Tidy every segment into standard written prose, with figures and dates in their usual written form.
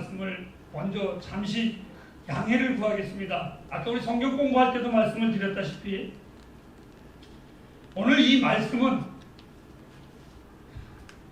말씀을 먼저 잠시 양해를 구하겠습니다. 아까 우리 성경 공부할 때도 말씀을 드렸다시피 오늘 이 말씀은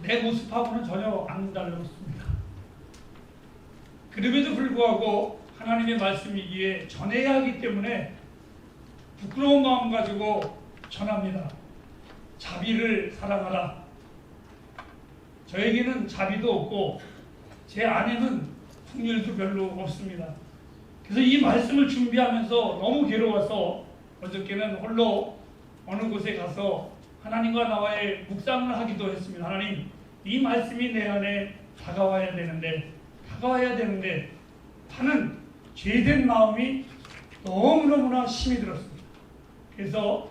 내 모습하고는 전혀 안 다르습니다. 그럼에도 불구하고 하나님의 말씀이기에 전해야 하기 때문에 부끄러운 마음 가지고 전합니다. 자비를 사랑하라. 저에게는 자비도 없고 제 아내는 풍휼도 별로 없습니다. 그래서 이 말씀을 준비하면서 너무 괴로워서 어저께는 홀로 어느 곳에 가서 하나님과 나와의 묵상을 하기도 했습니다. 하나님, 이 말씀이 내 안에 다가와야 되는데 하는 죄된 마음이 너무너무나 심히 들었습니다. 그래서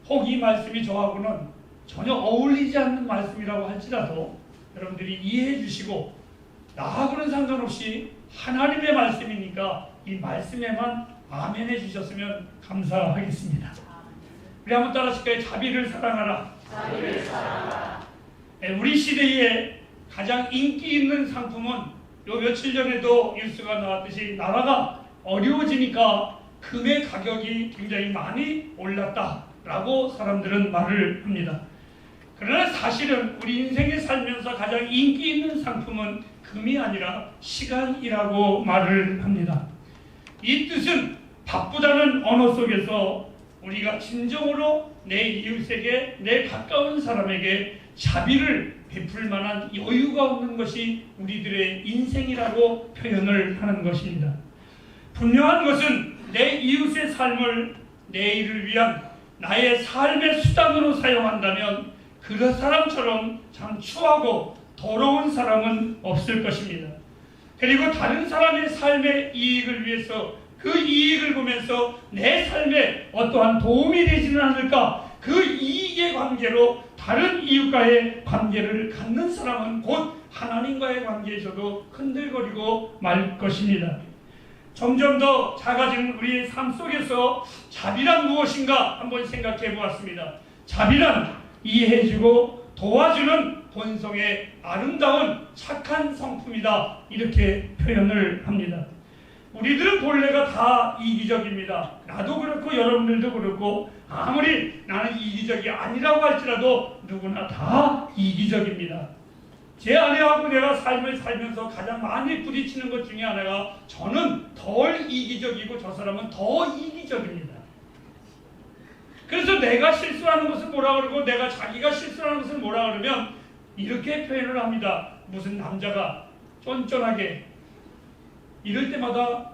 혹 이 말씀이 저하고는 전혀 어울리지 않는 말씀이라고 할지라도 여러분들이 이해해 주시고 나하고는 상관없이 하나님의 말씀이니까 이 말씀에만 아멘 해 주셨으면 감사하겠습니다. 우리 한번 따라하실까요? 자비를 사랑하라. 자비를 사랑하라. 우리 시대에 가장 인기 있는 상품은 요 며칠 전에도 뉴스가 나왔듯이 나라가 어려워지니까 금의 가격이 굉장히 많이 올랐다라고 사람들은 말을 합니다. 그러나 사실은 우리 인생에 살면서 가장 인기 있는 상품은 금이 아니라 시간이라고 말을 합니다. 이 뜻은 바쁘다는 언어 속에서 우리가 진정으로 내 이웃에게, 내 가까운 사람에게 자비를 베풀 만한 여유가 없는 것이 우리들의 인생이라고 표현을 하는 것입니다. 분명한 것은 내 이웃의 삶을 내일을 위한 나의 삶의 수단으로 사용한다면 그 사람처럼 참 추하고 더러운 사람은 없을 것입니다. 그리고 다른 사람의 삶의 이익을 위해서 그 이익을 보면서 내 삶에 어떠한 도움이 되지는 않을까, 그 이익의 관계로 다른 이웃과의 관계를 갖는 사람은 곧 하나님과의 관계에서도 흔들거리고 말 것입니다. 점점 더 작아지는 우리의 삶 속에서 자비란 무엇인가 한번 생각해 보았습니다. 자비란 이해해주고 도와주는 본성의 아름다운 착한 성품이다, 이렇게 표현을 합니다. 우리들은 본래가 다 이기적입니다. 나도 그렇고 여러분들도 그렇고 아무리 나는 이기적이 아니라고 할지라도 누구나 다 이기적입니다. 제 아내하고 내가 삶을 살면서 가장 많이 부딪히는 것 중에 하나가 저는 덜 이기적이고 저 사람은 더 이기적입니다. 그래서 내가 실수하는 것을 뭐라 그러고 내가 자기가 실수하는 것을 뭐라 그러면 이렇게 표현을 합니다. 무슨 남자가 쫀쫀하게 이럴 때마다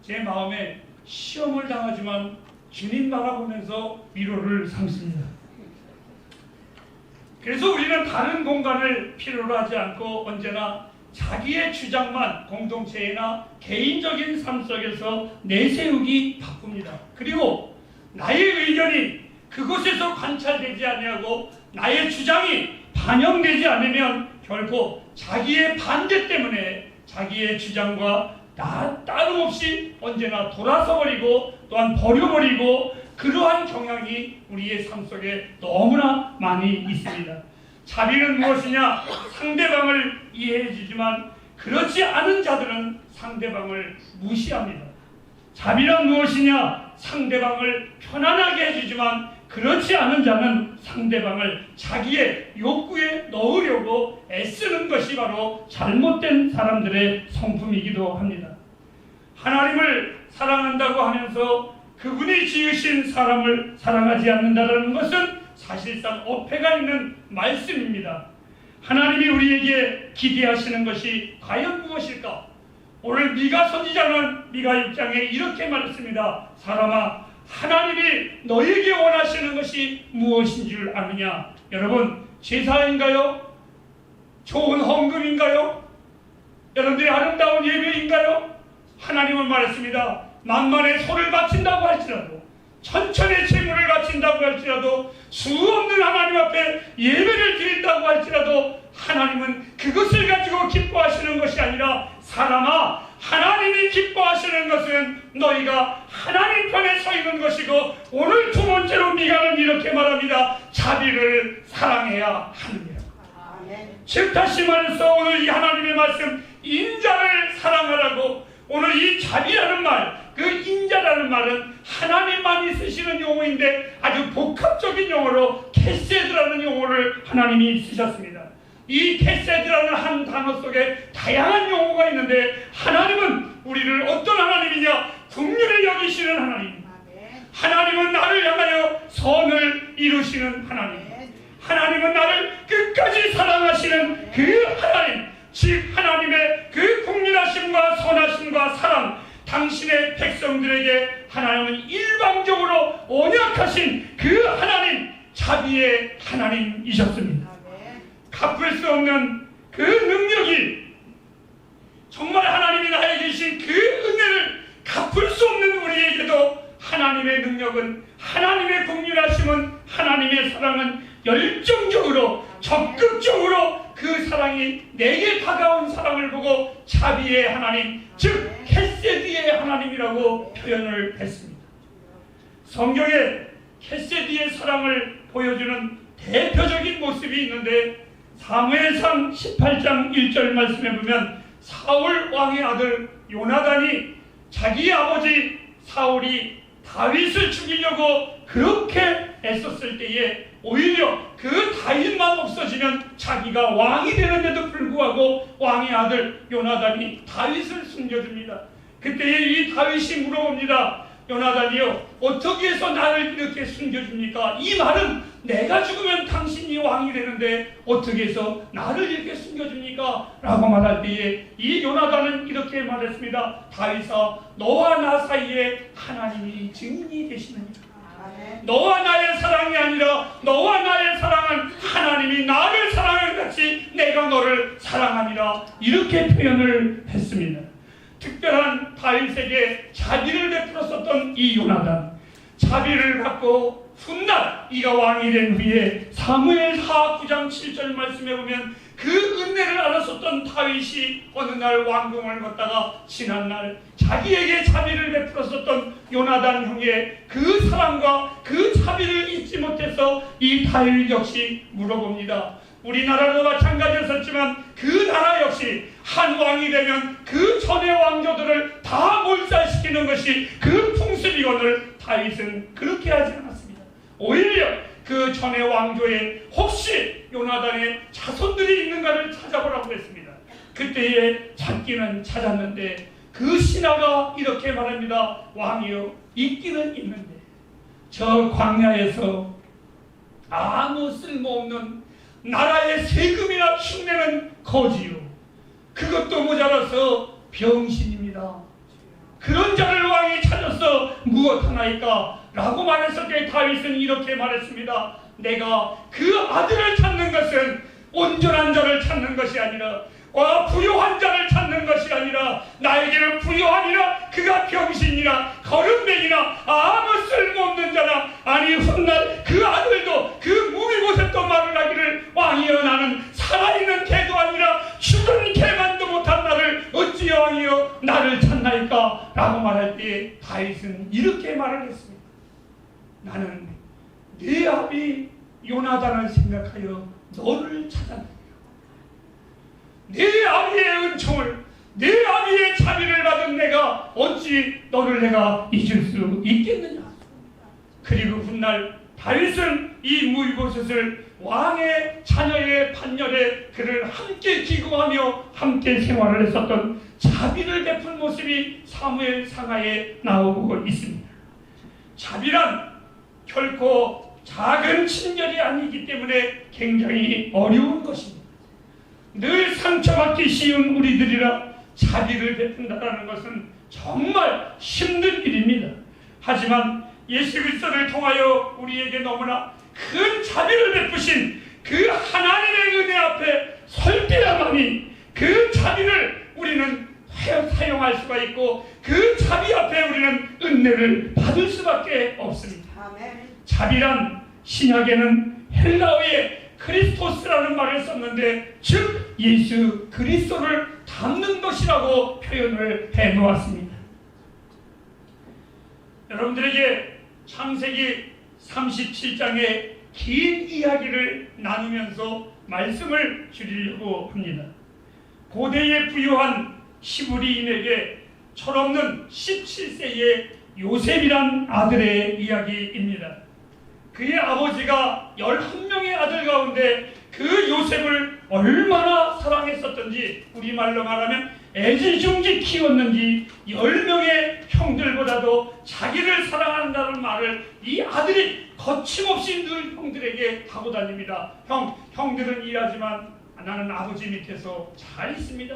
제 마음에 시험을 당하지만 주님 바라보면서 위로를 삼습니다. 그래서 우리는 다른 공간을 필요로 하지 않고 언제나 자기의 주장만 공동체나 개인적인 삶 속에서 내세우기 바쁩니다. 그리고 나의 의견이 그곳에서 관찰되지 아니하고 나의 주장이 반영되지 않으면 결코 자기의 반대 때문에 자기의 주장과 따름없이 언제나 돌아서 버리고 또한 버려버리고 그러한 경향이 우리의 삶 속에 너무나 많이 있습니다. 자비는 무엇이냐? 상대방을 이해해 주지만 그렇지 않은 자들은 상대방을 무시합니다. 자비란 무엇이냐? 상대방을 편안하게 해주지만 그렇지 않은 자는 상대방을 자기의 욕구에 넣으려고 애쓰는 것이 바로 잘못된 사람들의 성품이기도 합니다. 하나님을 사랑한다고 하면서 그분이 지으신 사람을 사랑하지 않는다는 것은 사실상 어폐가 있는 말씀입니다. 하나님이 우리에게 기대하시는 것이 과연 무엇일까? 오늘 미가 선지자는 미가 1장에 이렇게 말했습니다. 사람아, 하나님이 너에게 원하시는 것이 무엇인 줄 아느냐? 여러분, 제사인가요? 좋은 헌금인가요? 여러분들의 아름다운 예배인가요? 하나님은 말했습니다. 만만의 소를 바친다고 할지라도, 천천의 재물을 바친다고 할지라도, 수 없는 하나님 앞에 예배를 드린다고 할지라도 하나님은 그것을 가지고 기뻐하시는 것이 아니라 사람아, 하나님이 기뻐하시는 것은 너희가 하나님 편에 서 있는 것이고, 오늘 두 번째로 미가는 이렇게 말합니다. 자비를 사랑해야 하느니라. 즉 다시 말해서 오늘 이 하나님의 말씀, 인자를 말은 하나님만이 쓰시는 용어인데 아주 복합적인 용어로 캐세드라는 용어를 하나님이 쓰셨습니다. 이 캐세드라는 한 단어 속에 다양한 용어가 있는데 하나님은 우리를 어떤 하나님이냐? 긍휼히 여기시는 하나님. 하나님은 나를 향하여 선을 이루시는 하나님. 하나님은 나를 끝까지 사랑하시는 그 하나님, 즉 하나님의 그 긍휼하심과 선하심과 사랑, 당신의 백성들에게 하나님은 일방적으로 언약하신 그 하나님, 자비의 하나님이셨습니다. 갚을 수 없는 그 능력이, 정말 하나님이 나에게 주신 그 은혜를 갚을 수 없는 우리에게도 하나님의 능력은, 하나님의 긍휼하심은, 하나님의 사랑은 열정적으로 적극적으로 그 사랑이 내게 다가온 사랑을 보고 자비의 하나님, 즉 캐세디의 하나님이라고 표현을 했습니다. 성경에 캐세디의 사랑을 보여주는 대표적인 모습이 있는데 사무엘상 18장 1절 말씀에 보면 사울 왕의 아들 요나단이 자기 아버지 사울이 다윗을 죽이려고 그렇게 애썼을 때에 오히려 그 다윗만 없어지면 자기가 왕이 되는데도 불구하고 왕의 아들 요나단이 다윗을 숨겨줍니다. 그때에 이 다윗이 물어봅니다. 요나단이요, 어떻게 해서 나를 이렇게 숨겨줍니까? 이 말은 내가 죽으면 당신이 왕이 되는데 어떻게 해서 나를 이렇게 숨겨줍니까? 라고 말할 때에 이 요나단은 이렇게 말했습니다. 다윗아, 너와 나 사이에 하나님이 증인이 되시느니라. 너와 나의 사랑이 아니라 너와 나의 사랑은 하나님이 나를 사랑한 같이 내가 너를 사랑하니라. 이렇게 표현을 했습니다. 특별한 다윗에게 자비를 베풀었었던 이 요나단, 자비를 받고 훗날 이가 왕이 된 후에 사무엘하 9장 7절 말씀에 보면 그 은혜를 알았었던 다윗이 어느 날 왕궁을 걷다가 지난날 자기에게 자비를 베풀었었던 요나단 형의 그 사랑과 그 자비를 잊지 못해서 이 다윗 역시 물어봅니다. 우리나라도 마찬가지였었지만 그 나라 역시 한 왕이 되면 그 전의 왕조들을 다 몰살시키는 것이 그 풍습이거늘 다윗은 그렇게 하지 않았습니다. 오히려 그 전의 왕조에 혹시 요나단의 자손들이 있는가를 찾아보라고 했습니다. 그때에 찾기는 찾았는데 그 신하가 이렇게 말합니다. 왕이여, 있기는 있는데 저 광야에서 아무 쓸모없는 나라의 세금이나 흉내는 거지요. 그것도 모자라서 병신입니다. 그런 자를 왕이 찾아서 무엇하나이까? 라고 말했을 때 다윗은 이렇게 말했습니다. 내가 그 아들을 찾는 것은 온전한 자를 찾는 것이 아니라 부요한 자를 찾는 것이 아니라 나에게는 부요하니라 그가 병신이나 거름뱅이나 아무 쓸모없는 자나 아니 훗날 그 아들도 그 무비보셋도 말을 하기를 왕이여 나는 살아있는 개도 아니라 죽은 개만도 못한 나를 어찌여 왕이여 나를 찾나이까? 라고 말할 때 다윗은 이렇게 말을 했습니다. 나는 네 아비 요나단을 생각하여 너를 찾았다. 네 아비의 은총을, 네 아비의 자비를 받은 내가 어찌 너를 내가 잊을 수 있겠느냐. 그리고 훗날 다윗은 이 무비보셋을 왕의 자녀의 반열에 그를 함께 기고하며 함께 생활을 했었던 자비를 베푼 모습이 사무엘 상하에 나오고 있습니다. 자비란 결코 작은 친절이 아니기 때문에 굉장히 어려운 것입니다. 늘 상처받기 쉬운 우리들이라 자비를 베푼다는 것은 정말 힘든 일입니다. 하지만 예수 그리스도를 통하여 우리에게 너무나 큰 자비를 베푸신 그 하나님의 은혜 앞에 설 때야만이 그 자비를 우리는 사용할 수가 있고 그 자비 앞에 우리는 은혜를 받을 수밖에 없습니다. 아멘. 자비란 신약에는 헬라어의 크리스토스라는 말을 썼는데 즉 예수 그리스도를 닮는 것이라고 표현을 해놓았습니다. 여러분들에게 창세기 37장의 긴 이야기를 나누면서 말씀을 드리려고 합니다. 고대에 부유한 히브리인에게 철없는 17세의 요셉이란 아들의 이야기입니다. 그의 아버지가 11명의 아들 가운데 그 요셉을 얼마나 사랑했었던지, 우리말로 말하면 애지중지 키웠는지 10명의 형들보다도 자기를 사랑한다는 말을 이 아들이 거침없이 늘 형들에게 하고 다닙니다. 형들은 일하지만 나는 아버지 밑에서 잘 있습니다.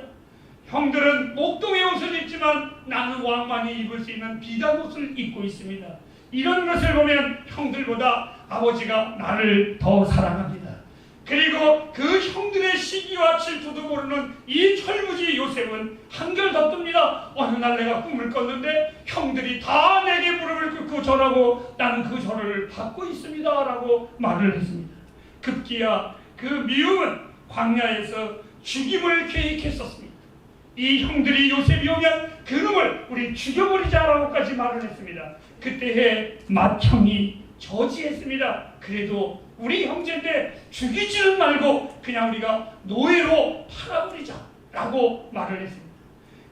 형들은 목동의 옷을 입지만 나는 왕만이 입을 수 있는 비단 옷을 입고 있습니다. 이런 것을 보면 형들보다 아버지가 나를 더 사랑합니다. 그리고 그 형들의 시기와 질투도 모르는 이 철부지 요셉은 한결 덧듭니다. 어느 날 내가 꿈을 꿨는데 형들이 다 내게 무릎을 꿇고 절하고 나는 그 절을 받고 있습니다 라고 말을 했습니다. 급기야 그 미움은 광야에서 죽임을 계획했었습니다. 이 형들이 요셉이 오면 그놈을 우리 죽여버리자라고까지 말을 했습니다. 그때의 맏형이 저지했습니다. 그래도 우리 형제인데 죽이지는 말고 그냥 우리가 노예로 팔아버리자라고 말을 했습니다.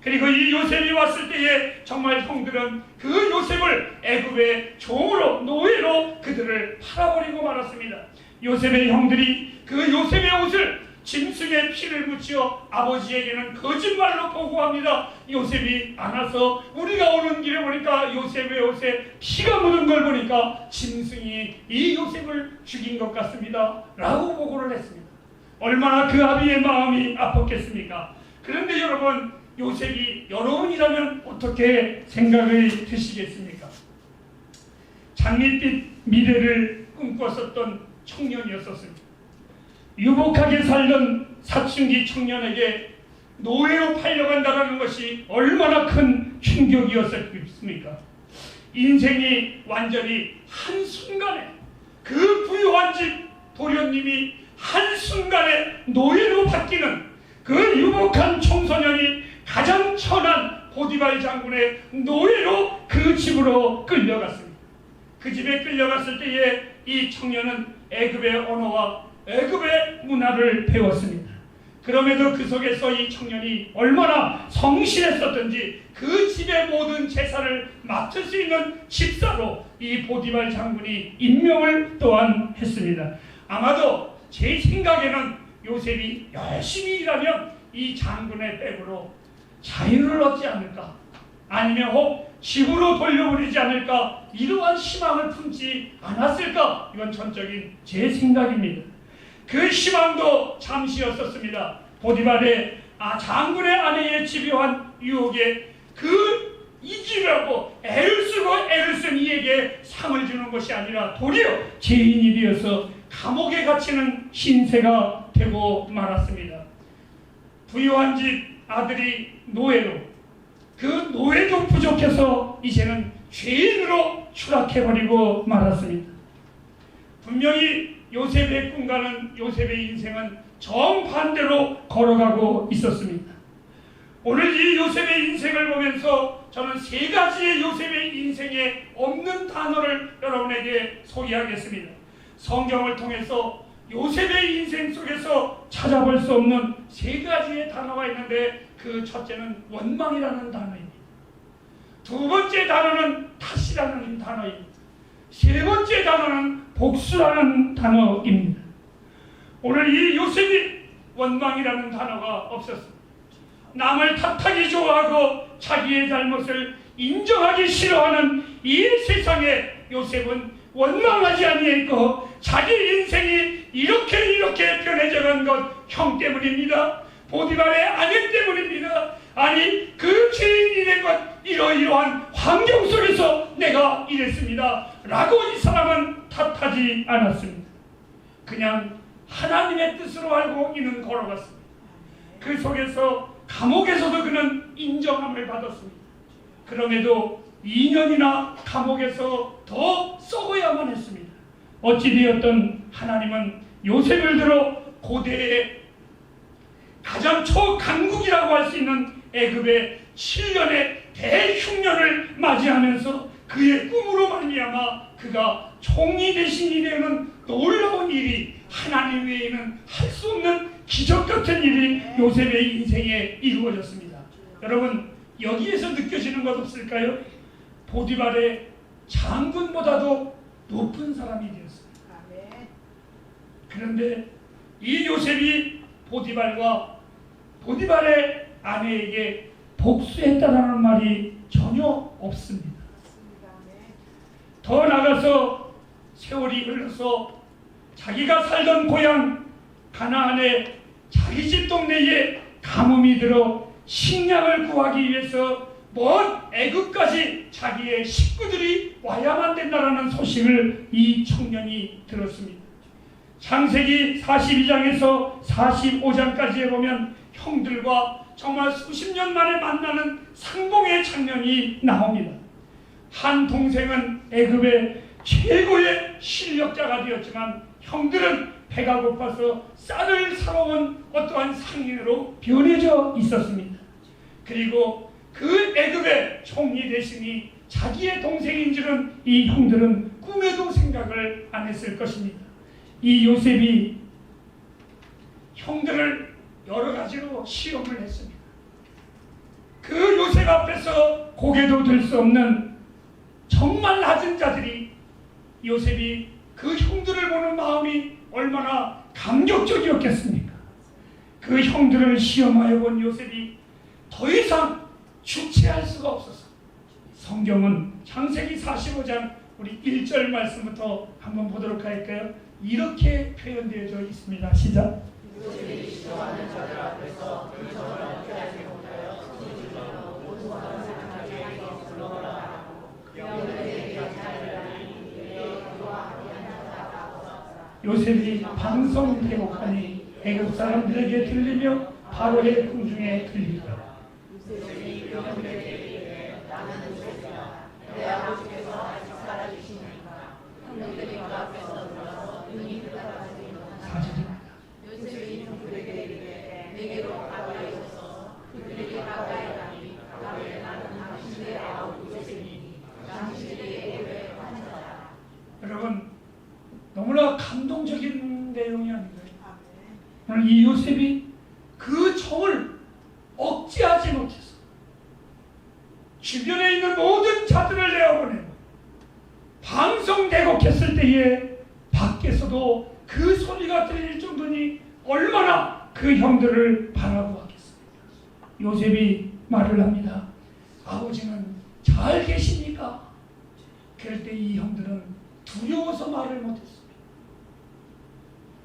그리고 이 요셉이 왔을 때에 정말 형들은 그 요셉을 애굽의 종으로, 노예로 그들을 팔아버리고 말았습니다. 요셉의 형들이 그 요셉의 옷을 짐승의 피를 묻혀 아버지에게는 거짓말로 보고합니다. 요셉이 안 와서 우리가 오는 길에 보니까 요셉의 옷에 피가 묻은 걸 보니까 짐승이 이 요셉을 죽인 것 같습니다 라고 보고를 했습니다. 얼마나 그 아비의 마음이 아팠겠습니까? 그런데 여러분, 요셉이 여러분이라면 어떻게 생각이 드시겠습니까? 장밋빛 미래를 꿈꿨었던 청년이었습니다. 유복하게 살던 사춘기 청년에게 노예로 팔려간다는 것이 얼마나 큰 충격이었겠습니까? 인생이 완전히 한순간에, 그 부유한 집 도련님이 한순간에 노예로 바뀌는 그 유복한 청소년이 가장 천한 보디발 장군의 노예로 그 집으로 끌려갔습니다. 그 집에 끌려갔을 때에 이 청년은 애굽의 언어와 애굽의 문화를 배웠습니다. 그럼에도 그 속에서 이 청년이 얼마나 성실했었던지 그 집의 모든 제사를 맡을 수 있는 집사로 이 보디발 장군이 임명을 또한 했습니다. 아마도 제 생각에는 요셉이 열심히 일하면 이 장군의 백으로 자유를 얻지 않을까, 아니면 혹 집으로 돌려보내지 않을까, 이러한 희망을 품지 않았을까, 이건 전적인 제 생각입니다. 그 희망도 잠시였었습니다. 보디발의 장군의 아내의 집요한 유혹에 그 이기려고 애를 쓰고 애를 쓴 이에게 상을 주는 것이 아니라 도리어 죄인이 되어서 감옥에 갇히는 신세가 되고 말았습니다. 부유한 집 아들이 노예로, 그 노예도 부족해서 이제는 죄인으로 추락해버리고 말았습니다. 분명히 요셉의 꿈과는 요셉의 인생은 정반대로 걸어가고 있었습니다. 오늘 이 요셉의 인생을 보면서 저는 세 가지의 요셉의 인생에 없는 단어를 여러분에게 소개하겠습니다. 성경을 통해서 요셉의 인생 속에서 찾아볼 수 없는 세 가지의 단어가 있는데, 그 첫째는 원망이라는 단어입니다. 두 번째 단어는 탓이라는 단어입니다. 세 번째 단어는 복수라는 단어입니다. 오늘 이 요셉이 원망이라는 단어가 없었습니다. 남을 탓하기 좋아하고 자기의 잘못을 인정하기 싫어하는 이 세상에 요셉은 원망하지 아니했고, 자기 인생이 이렇게 변해져간 것 형 때문입니다. 보디발의 아내 때문입니다. 아니, 그 죄인이 된 것 이러이러한 환경 속에서 내가 이랬습니다 라고 이 사람은 탓하지 않았습니다. 그냥 하나님의 뜻으로 알고 이는 걸어갔습니다. 그 속에서 감옥에서도 그는 인정함을 받았습니다. 그럼에도 2년이나 감옥에서 더 썩어야만 했습니다. 어찌되었든 하나님은 요셉을 들어 고대의 가장 초강국이라고 할 수 있는 애굽의 7년의 대흉년을 맞이하면서 그의 꿈으로 말미암아 그가 총리 대신이 되는 놀라운 일이, 하나님 외에는 할 수 없는 기적 같은 일이 요셉의 인생에 이루어졌습니다. 여러분, 여기에서 느껴지는 것 없을까요? 보디발의 장군보다도 높은 사람이 되었습니다. 그런데 이 요셉이 보디발의 아내에게 복수했다라는 말이 전혀 없습니다. 더 나아가서 세월이 흘러서 자기가 살던 고향 가나안의 자기 집 동네에 가뭄이 들어 식량을 구하기 위해서 먼 애굽까지 자기의 식구들이 와야만 된다라는 소식을 이 청년이 들었습니다. 창세기 42장에서 45장까지에 보면 형들과 정말 수십 년 만에 만나는 상봉의 장면이 나옵니다. 한 동생은 애굽의 최고의 실력자가 되었지만 형들은 배가 고파서 쌀을 사러 온 어떠한 상인으로 변해져 있었습니다. 그리고 그 애굽의 총리 대신이 자기의 동생인 줄은 이 형들은 꿈에도 생각을 안 했을 것입니다. 이 요셉이 형들을 여러 가지로 시험을 했습니다. 그 요셉 앞에서 고개도 들 수 없는 정말 낮은 자들이 요셉이 그 형들을 보는 마음이 얼마나 감격적이었겠습니까? 그 형들을 시험하여 본 요셉이 더 이상 주체할 수가 없어서 성경은 창세기 45장 우리 1절 말씀부터 한번 보도록 할까요? 이렇게 표현되어져 있습니다. 시작. 요셉이 시험하는 자들 앞에서 그 점을 어떻게 못하여 수지로 모든 것을 상하게 불러오라 하고 영들에게 자리라니 여호와 함께하였다. 요셉이 방송 대곡하니 애굽 사람들에게 들리며 바로의 궁중에 들리더라. 요셉이 영들에게 이르되 나는 요셉이라 내 아버지께서 아직 살아계시니까 형들이 그 앞에서 들어서 눈이 뜨다가지 못하나. 요셉이 형들에게 이르되 내게로 가까이 오소서. 그들이 가까이 가니 가까이 나는 당신의 아우 요셉이니 당신이 애굽에 환자다. 여러분 너무나 감동적인 내용이 아닌가요? 오늘 이 요셉이 그 정을 억제하지 못해서 주변에 있는 모든 자들을 내어보내고 방송대곡했을 때에 밖에서도 그 소리가 들릴 정도니 얼마나 그 형들을 바라보았겠습니까? 요셉이 말을 합니다. 아버지는 잘 계십니까? 그럴 때 이 형들은 두려워서 말을 못했습니다.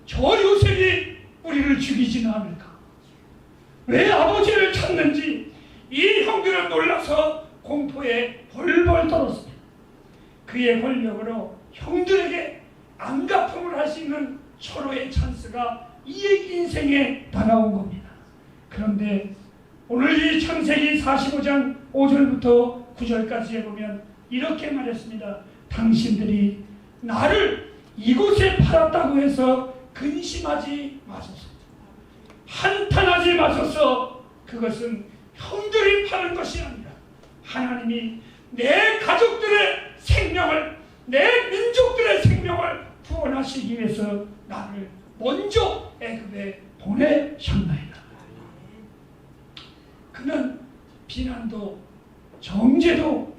저 요셉이 우리를 죽이지는 않을까? 왜 아버지를 찾는지 이 형들은 놀라서 공포에 벌벌 떨었습니다. 그의 권력으로 형들에게 안갚음을 할 수 있는 서로의 찬스가 이 인생에 다가온 겁니다. 그런데 오늘 이 창세기 45장 5절부터 9절까지에 보면 이렇게 말했습니다. 당신들이 나를 이곳에 팔았다고 해서 근심하지 마소서. 한탄하지 마소서. 그것은 형들이 파는 것이 아니라 하나님이 내 가족들의 생명을, 내 민족들의 생명을 구원하시기 위해서 나를 먼저 애굽에 보내셨나이다. 그는 비난도 정죄도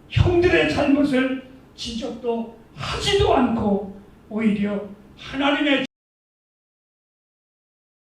형들의 잘못을 지적도 하지도 않고 오히려 하나님의